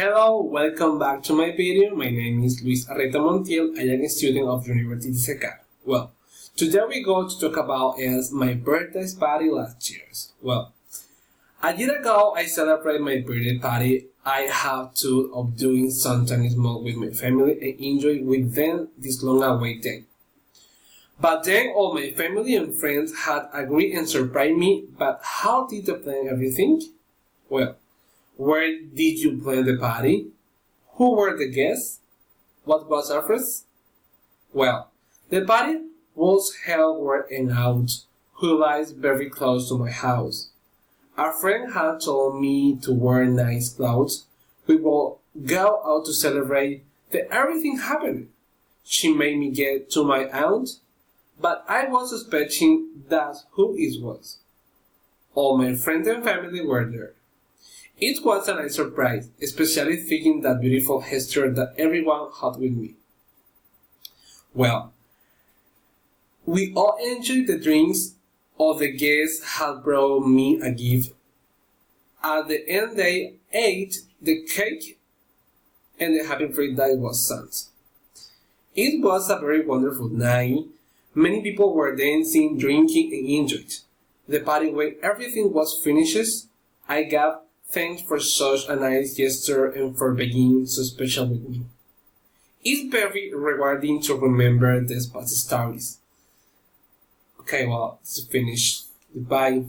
Hello, welcome back to my video. My name is Luis Arreta Montiel. I am a student of University Secar. Well, today we go to talk about is my birthday party last year. Well, a year ago I celebrated my birthday party. I have to of doing something small with my family and enjoy with them this long awaited day. But then all my family and friends had agreed and surprised me. But how did they plan everything? Well, where did you plan the party? Who were the guests? What was offered? Well, the party was held where an aunt who lives very close to my house. A friend had told me to wear nice clothes. We will go out to celebrate. Then everything happened. She made me get to my aunt, but I was suspecting that who it was. All my friends and family were there. It was a nice surprise, especially thinking that beautiful gesture that everyone had with me. Well, we all enjoyed the drinks. All the guests had brought me a gift. At the end, they ate the cake and the happy birthday was sung. It was a very wonderful night. Many people were dancing, drinking, and enjoyed. The party when everything was finished, I gave thanks for such a nice gesture and for being so special with me. It's very rewarding to remember these past stories. Okay, well, it's finished. Goodbye.